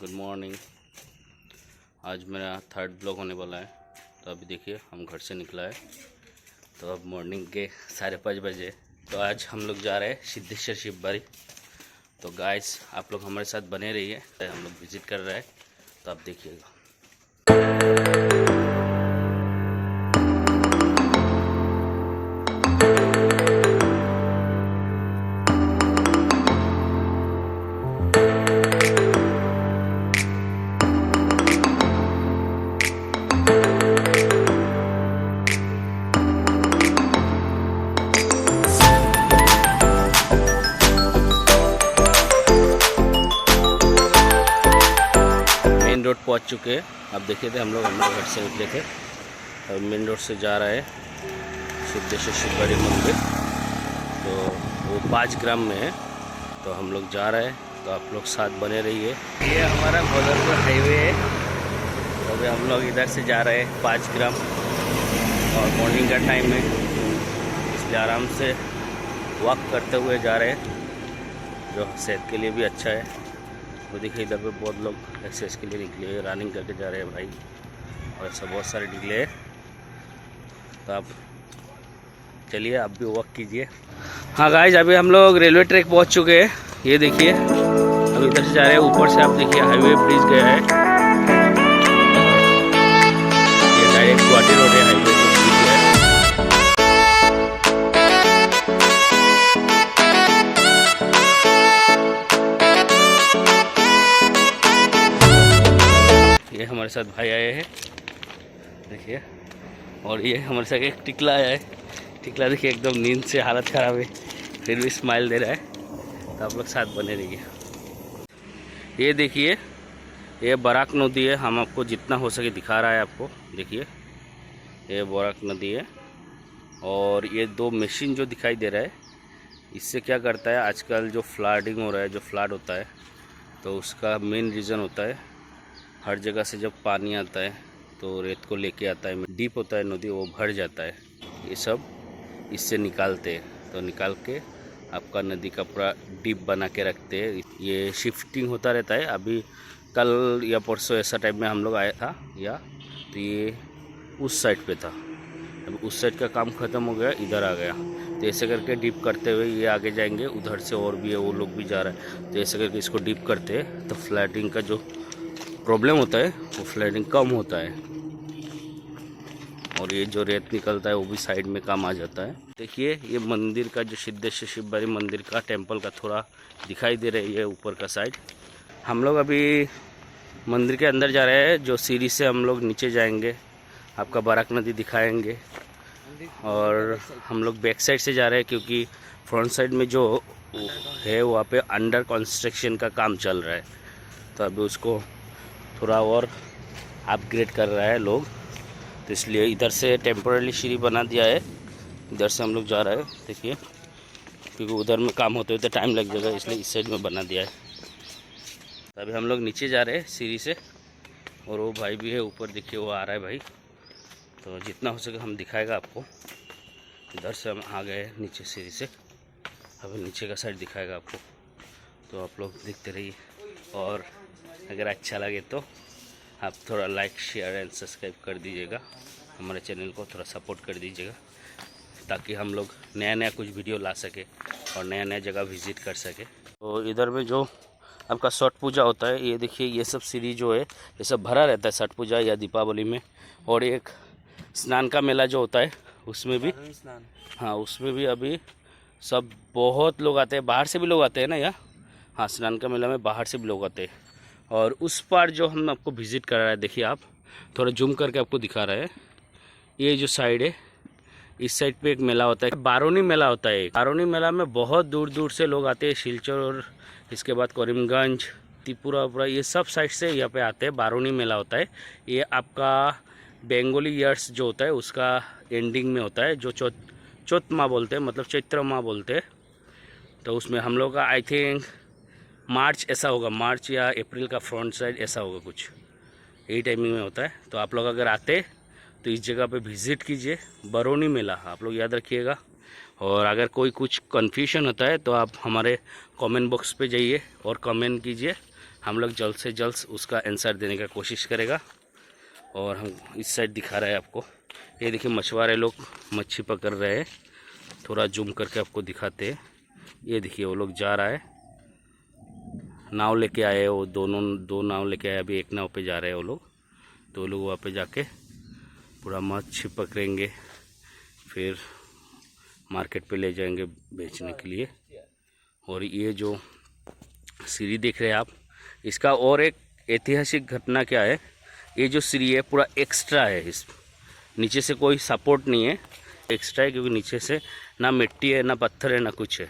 Good morning. आज मेरा third blog होने वाला है। तो अभी देखिए हम घर से निकला है, तो अब मॉर्निंग के 5:30 बजे। तो आज हम लोग जा रहे हैं सिद्धेश्वर शिव बारी। तो गाइस आप लोग हमारे साथ बने रहिए, हम लोग विज़िट कर रहे हैं, तो आप देखिएगा। रोड पहुंच चुके हैं। अब देखिए थे हम लोग घर से निकले थे, अब मेन रोड से जा रहे हैं सिद्धेश्वर शिव बारी मंदिर। तो वो 5 ग्राम में है, तो हम लोग जा रहे हैं, तो आप लोग साथ बने रहिए। ये हमारा भोजनपुर हाईवे है। तो अभी हम लोग इधर से जा रहे हैं 5 ग्राम, और मॉर्निंग का टाइम है, इसलिए आराम से वॉक करते हुए जा रहे हैं, जो सेहत के लिए भी अच्छा है। वो देखिए इधर पे बहुत लोग एक्सरसाइज के लिए निकले हैं, रनिंग करके जा रहे हैं भाई, और ऐसा बहुत सारे निकले हैं। तो आप चलिए आप भी वॉक कीजिए। हाँ गाइस, अभी हम लोग रेलवे ट्रैक पहुंच चुके हैं। ये देखिए अभी इधर से जा रहे हैं, ऊपर से आप देखिए हाईवे ब्रिज गया है, ये डायरेक्ट गुवाहाटी रोड है, हाईवे ब्रिज है। ये हमारे साथ भाई आए हैं देखिए, और ये हमारे साथ एक टिकला आया है। टिकला देखिए एकदम नींद से हालत ख़राब है, फिर भी स्माइल दे रहा है। तो आप लोग साथ बने रहिए। ये देखिए ये बराक नदी है, हम आपको जितना हो सके दिखा रहा है आपको। देखिए ये बराक नदी है, और ये 2 मशीन जो दिखाई दे रहा है, इससे क्या करता है, आजकल जो फ्लडिंग हो रहा है, जो फ्लड होता है, तो उसका मेन रीज़न होता है, हर जगह से जब पानी आता है तो रेत को लेके आता है, डीप होता है नदी, वो भर जाता है। ये सब इससे निकालते हैं, तो निकाल के आपका नदी का पूरा डीप बना के रखते हैं। ये शिफ्टिंग होता रहता है। अभी कल या परसों ऐसा टाइम में हम लोग आया था, या तो ये उस साइड पे था, अब उस साइड का काम ख़त्म हो गया, इधर आ गया। तो ऐसे करके डीप करते हुए ये आगे जाएंगे, उधर से और भी है, वो लोग भी जा रहा है। तो ऐसे करके इसको डीप करते हैं, तो फ्लडिंग का जो प्रॉब्लम होता है वो फ्लडिंग कम होता है, और ये जो रेत निकलता है वो भी साइड में काम आ जाता है। देखिए ये मंदिर का जो सिद्धेश्वर शिव बारी मंदिर का टेंपल का थोड़ा दिखाई दे रही है ऊपर का साइड। हम लोग अभी मंदिर के अंदर जा रहे हैं, जो सीढ़ी से हम लोग नीचे जाएंगे, आपका बराक नदी दिखाएंगे। और हम लोग बैक साइड से जा रहे हैं, क्योंकि फ्रंट साइड में जो है वहाँ पे अंडर कंस्ट्रक्शन का काम चल रहा है, तो अभी उसको थोड़ा और अपग्रेड कर रहा है लोग, तो इसलिए इधर से टेम्पोररी सीढ़ी बना दिया है। इधर से हम लोग जा रहे हैं देखिए, क्योंकि उधर में काम होते होते टाइम लग जाएगा, इसलिए इस साइड में बना दिया है। तो अभी हम लोग नीचे जा रहे हैं सीढ़ी से, और वो भाई भी है ऊपर, देखिए वो आ रहा है भाई। तो जितना हो सके हम दिखाएगा आपको। इधर से हम आ गए नीचे सीढ़ी से, अभी नीचे का साइड दिखाएगा आपको, तो आप लोग देखते रहिए। और अगर अच्छा लगे तो आप थोड़ा लाइक शेयर एंड सब्सक्राइब कर दीजिएगा, हमारे चैनल को थोड़ा सपोर्ट कर दीजिएगा, ताकि हम लोग नया नया कुछ वीडियो ला सके और नया नया जगह विज़िट कर सके। तो इधर में जो आपका छठ पूजा होता है, ये देखिए ये सब सीढ़ी जो है ये सब भरा रहता है छठ पूजा या दीपावली में। और एक स्नान का मेला जो होता है उसमें भी, हाँ उसमें भी अभी सब बहुत लोग आते हैं, बाहर से भी लोग आते हैं ना यहाँ। हाँ स्नान का मेला में बाहर से भी लोग आते हैं। और उस पार जो हम आपको विज़िट करा रहे हैं, देखिए आप थोड़ा जूम करके आपको दिखा रहे हैं, ये जो साइड है, इस साइड पे एक मेला होता है, बारोनी मेला होता है। बारोनी मेला में बहुत दूर दूर से लोग आते हैं, शिलचर, इसके बाद करीमगंज, त्रिपुरा, ये सब साइड से यहाँ पे आते हैं। बारोनी मेला होता है, ये आपका बेंगोली ईयर्स जो होता है उसका एंडिंग में होता है, जो चौथ माह बोलते हैं, मतलब चैत्र माह बोलते हैं। तो उसमें हम लोग का आई थिंक मार्च ऐसा होगा, मार्च या अप्रैल का फ्रंट साइड ऐसा होगा कुछ, यही टाइमिंग में होता है। तो आप लोग अगर आते तो इस जगह पे विज़िट कीजिए, बरौनी मेला आप लोग याद रखिएगा। और अगर कोई कुछ कन्फ्यूजन होता है तो आप हमारे कमेंट बॉक्स पे जाइए और कमेंट कीजिए, हम लोग जल्द से जल्द उसका आंसर देने का कोशिश करेगा। और हम इस साइड दिखा रहे हैं आपको, ये देखिए मछुआरे लोग मच्छी पकड़ रहे हैं। थोड़ा जूम करके आपको दिखाते हैं। ये देखिए वो लोग जा रहा है, नाव लेके आए, वो दो नाव लेके आए। अभी एक नाव पे जा रहे हैं वो लोग। तो वो लोग वहाँ पे जाके पूरा मच्छी पकड़ेंगे, फिर मार्केट पे ले जाएंगे बेचने के लिए। और ये जो सीढ़ी देख रहे हैं आप, इसका और एक ऐतिहासिक घटना क्या है, ये जो सीढ़ी है पूरा एक्स्ट्रा है। इस नीचे से कोई सपोर्ट नहीं है, एक्स्ट्रा है, क्योंकि नीचे से ना मिट्टी है ना पत्थर है ना कुछ है,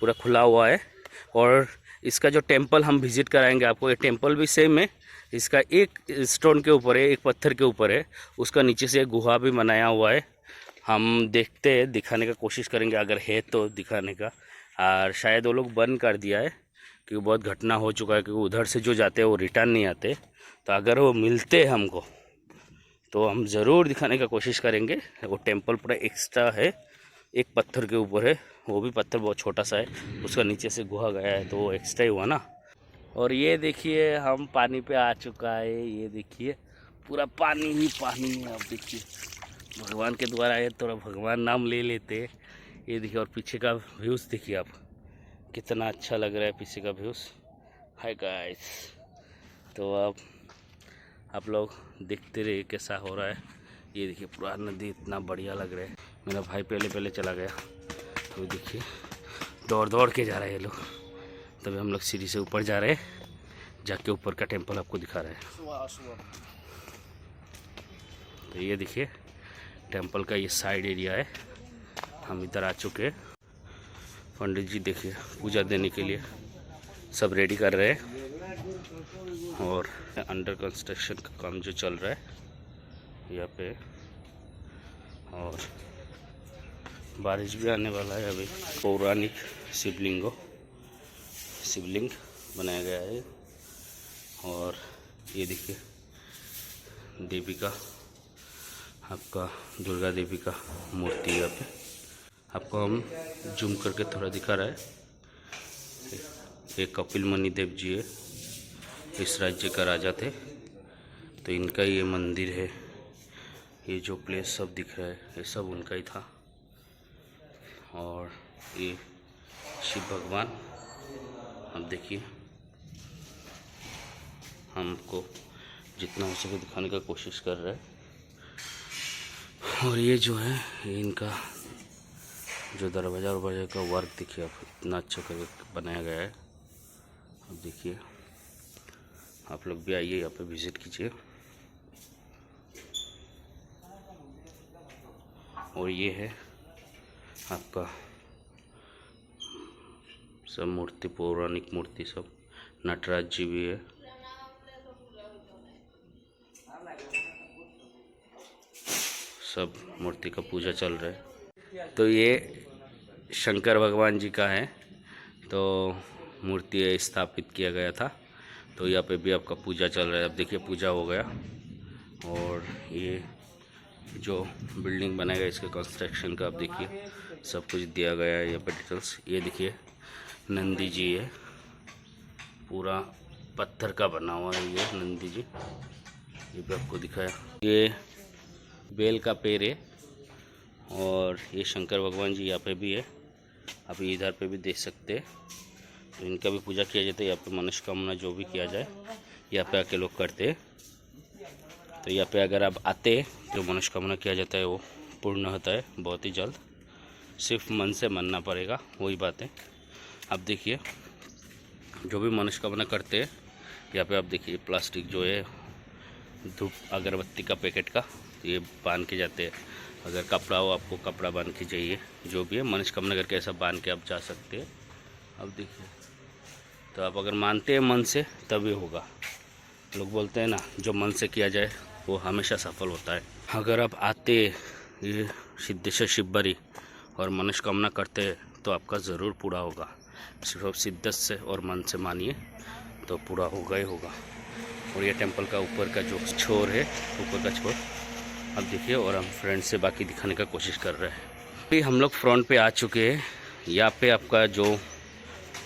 पूरा खुला हुआ है। और इसका जो टेंपल हम विजिट कराएंगे आपको, ये टेंपल भी सेम है। इसका एक स्टोन के ऊपर है, एक पत्थर के ऊपर है, उसका नीचे से एक गुहा भी बनाया हुआ है। हम देखते हैं, दिखाने का कोशिश करेंगे अगर है तो दिखाने का। और शायद वो लोग बंद कर दिया है क्योंकि बहुत घटना हो चुका है, क्योंकि उधर से जो जाते हैं वो रिटर्न नहीं आते। तो अगर वो मिलते हैं हमको तो हम ज़रूर दिखाने का कोशिश करेंगे। वो टेंपल पूरा एक्स्ट्रा है, एक पत्थर के ऊपर है, वो भी पत्थर बहुत छोटा सा है, उसका नीचे से गुहा गया है, तो वो एक्स्ट्रा ही हुआ ना। और ये देखिए हम पानी पे आ चुका है, ये देखिए पूरा पानी ही पानी है। आप देखिए भगवान के द्वारा है, थोड़ा भगवान नाम ले लेते। ये देखिए, और पीछे का व्यूज़ देखिए आप, कितना अच्छा लग रहा है पीछे का व्यूज़। हाय गाइस, तो आप लोग देखते रहिए कैसा हो रहा है। ये देखिए पूरा नदी इतना बढ़िया लग रहा है। मेरा भाई पहले चला गया, तो देखिए दौड़ के जा रहे हैं ये लोग। तभी हम लोग सीढ़ी से ऊपर जा रहे हैं, जाके ऊपर का टेंपल आपको दिखा रहे हैं। तो ये देखिए टेंपल का ये साइड एरिया है, हम इधर आ चुके हैं। पंडित जी देखिए पूजा देने के लिए सब रेडी कर रहे हैं। और अंडर कंस्ट्रक्शन का काम जो चल रहा है यहाँ पे, और बारिश भी आने वाला है अभी। पौराणिक शिवलिंग बनाया गया है। और ये देखिए देवी का, आपका दुर्गा देवी का मूर्ति यहाँ पे आपको हम जूम करके थोड़ा दिखा रहा है। ये कपिल मणि देव जी है, इस राज्य का राजा थे, तो इनका ये मंदिर है। ये जो प्लेस सब दिख रहा है ये सब उनका ही था। और ये शिव भगवान, अब देखिए हमको जितना हो सके दिखाने का कोशिश कर रहा है। और ये जो है ये इनका जो दरवाज़ा का वर्क देखिए आप, इतना अच्छा करके बनाया गया है। अब देखिए आप लोग भी आइए यहाँ पे विज़िट कीजिए। और ये है आपका सब मूर्ति, पौराणिक मूर्ति सब। नटराज जी भी है। सब मूर्ति का पूजा चल रहा है। तो ये शंकर भगवान जी का है, तो मूर्ति स्थापित किया गया था। तो यहाँ पे भी आपका पूजा चल रहा है। अब देखिए पूजा हो गया। और ये जो बिल्डिंग बनाया गया इसके कंस्ट्रक्शन का आप देखिए सब कुछ दिया गया है यहाँ पे डिटेल्स। ये देखिए नंदी जी है, पूरा पत्थर का बना हुआ है ये नंदी जी, ये भी आपको दिखाया। ये बेल का पेड़ है। और ये शंकर भगवान जी यहाँ पे भी है, आप इधर पे भी देख सकते हैं। तो इनका भी पूजा किया जाता है। यहाँ पे मनोकामना जो भी किया जाए यहाँ पे आके लोग करते हैं। तो यहाँ पे अगर आप आते हैं तो मनोकामना किया जाता है वो पूर्ण होता है बहुत ही जल्द। सिर्फ मन से मानना पड़ेगा, वही बात है। आप देखिए जो भी मनोकामना करते हैं यहाँ पे आप देखिए प्लास्टिक जो है धूप अगरबत्ती का पैकेट का ये बांध के जाते हैं। अगर कपड़ा हो आपको कपड़ा बांध के चाहिए, जो भी है मनोकामना करके ऐसा बांध के आप जा सकते हैं। अब देखिए तो आप अगर मानते हैं मन से तभी होगा। लोग बोलते हैं ना जो मन से किया जाए वो हमेशा सफल होता है। अगर आप आते ये सिद्धेश्वर शिवबारी और मनोकामना करते हैं तो आपका ज़रूर पूरा होगा। सिर्फ आप शिद्दत से और मन से मानिए तो पूरा होगा ही होगा। और ये टेंपल का ऊपर का जो छोर है, ऊपर का छोर अब देखिए। और हम फ्रंट से बाकी दिखाने का कोशिश कर रहे हैं। अभी हम लोग फ्रंट पे आ चुके हैं। यहाँ पे आपका जो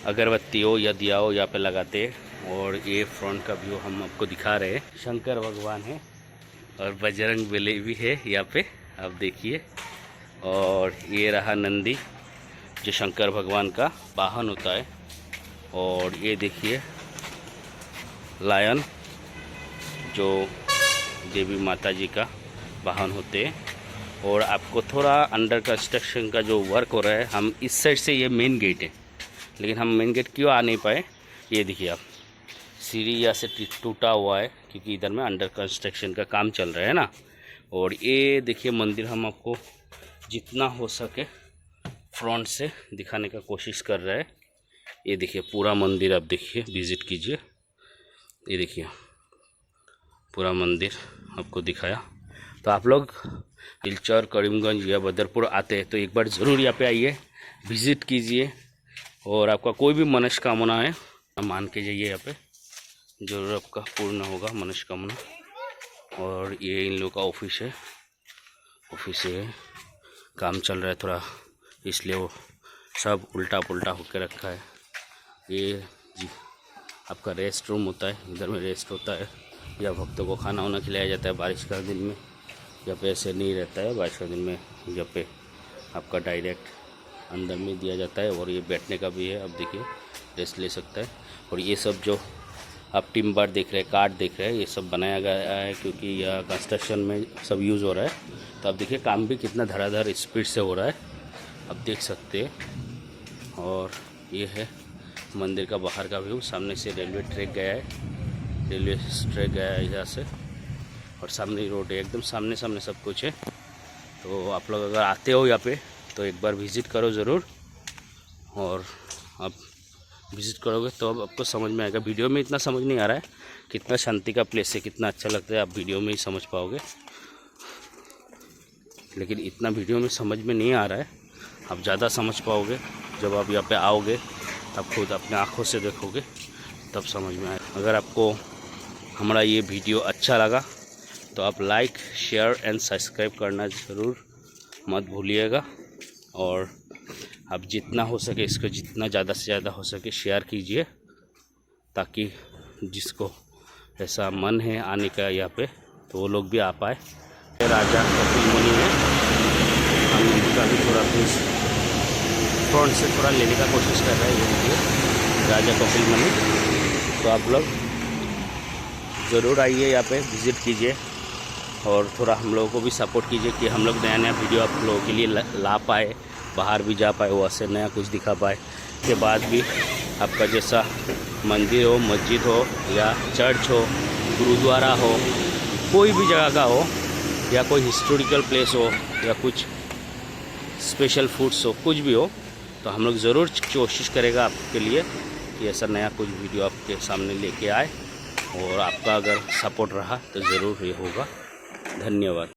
अगरबत्ती हो या दिया हो यहाँ पे लगाते हैं। और ये फ्रंट का व्यू हम आपको दिखा रहे हैं। शंकर भगवान है और बजरंग बली भी है यहाँ पे, आप देखिए। और ये रहा नंदी जो शंकर भगवान का वाहन होता है। और ये देखिए लायन जो देवी माता जी का वाहन होते हैं। और आपको थोड़ा अंडर कंस्ट्रक्शन का जो वर्क हो रहा है, हम इस साइड से, ये मेन गेट है लेकिन हम मेन गेट क्यों आ नहीं पाए, ये देखिए आप, सीढ़ी यहाँ से टूटा हुआ है क्योंकि इधर में अंडर कंस्ट्रक्शन का काम चल रहा है ना। और ये देखिए मंदिर हम आपको जितना हो सके फ्रंट से दिखाने का कोशिश कर रहे हैं। ये देखिए पूरा मंदिर आप देखिए, विज़िट कीजिए। ये देखिए पूरा मंदिर आपको दिखाया। तो आप लोग सिलचर, करीमगंज या बदरपुर आते हैं तो एक बार ज़रूर यहाँ पे आइए, विज़िट कीजिए। और आपका कोई भी मनोकामना है मान के जाइए, यहाँ पे ज़रूर आपका पूर्ण होगा मनोकामना। और ये इन लोगों का ऑफिस है, ऑफिस है, काम चल रहा है थोड़ा इसलिए वो सब उल्टा पुल्टा होकर रखा है। ये जी आपका रेस्ट रूम होता है, इधर में रेस्ट होता है या भक्तों को खाना वाना खिलाया जाता है। बारिश का दिन में यहाँ पे ऐसे नहीं रहता है, बारिश का दिन में यहाँ पे आपका डायरेक्ट अंदर में दिया जाता है। और ये बैठने का भी है, आप देखिए रेस्ट ले सकता है। और ये सब जो आप टिम्बर देख रहे हैं, काट देख रहे हैं, ये सब बनाया गया है क्योंकि यह कंस्ट्रक्शन में सब यूज़ हो रहा है। तो आप देखिए काम भी कितना धड़ाधड़ स्पीड से हो रहा है, आप देख सकते हैं। और ये है मंदिर का बाहर का व्यू। सामने से रेलवे ट्रैक गया है, रेलवे ट्रैक गया है यहाँ से, और सामने रोड है, एकदम सामने सामने सब कुछ है। तो आप लोग अगर आते हो यहाँ पे तो एक बार विज़िट करो ज़रूर। और आप विज़िट करोगे तो अब आपको समझ में आएगा। वीडियो में इतना समझ नहीं आ रहा है कितना शांति का प्लेस है, कितना अच्छा लगता है, आप वीडियो में ही समझ पाओगे। लेकिन इतना वीडियो में समझ में नहीं आ रहा है, आप ज़्यादा समझ पाओगे जब आप यहाँ पे आओगे, आप खुद अपने आँखों से देखोगे तब समझ में आएगा। अगर आपको हमारा ये वीडियो अच्छा लगा तो आप लाइक, शेयर एंड सब्सक्राइब करना ज़रूर मत भूलिएगा। और आप जितना हो सके इसको जितना ज़्यादा से ज़्यादा हो सके शेयर कीजिए, ताकि जिसको ऐसा मन है आने का यहाँ पे तो वो लोग भी आ पाए। राजा कपिल मुनि है, हम इनका भी थोड़ा कुछ फ्रंट से थोड़ा लेने का कोशिश कर रहे हैं। ये देखिए राजा कपिल मुनि। तो आप लोग ज़रूर आइए यहाँ पे, विज़िट कीजिए और थोड़ा हम लोगों को भी सपोर्ट कीजिए कि हम लोग नया नया वीडियो आप लोगों के लिए ला पाए, बाहर भी जा पाए, वहाँ से नया कुछ दिखा पाए। के बाद भी आपका जैसा मंदिर हो, मस्जिद हो या चर्च हो, गुरुद्वारा हो, कोई भी जगह का हो, या कोई हिस्टोरिकल प्लेस हो, या कुछ स्पेशल फूड्स हो, कुछ भी हो, तो हम लोग ज़रूर कोशिश करेगा आपके लिए कि ऐसा नया कुछ वीडियो आपके सामने लेके आए। और आपका अगर सपोर्ट रहा तो ज़रूर ये होगा। धन्यवाद।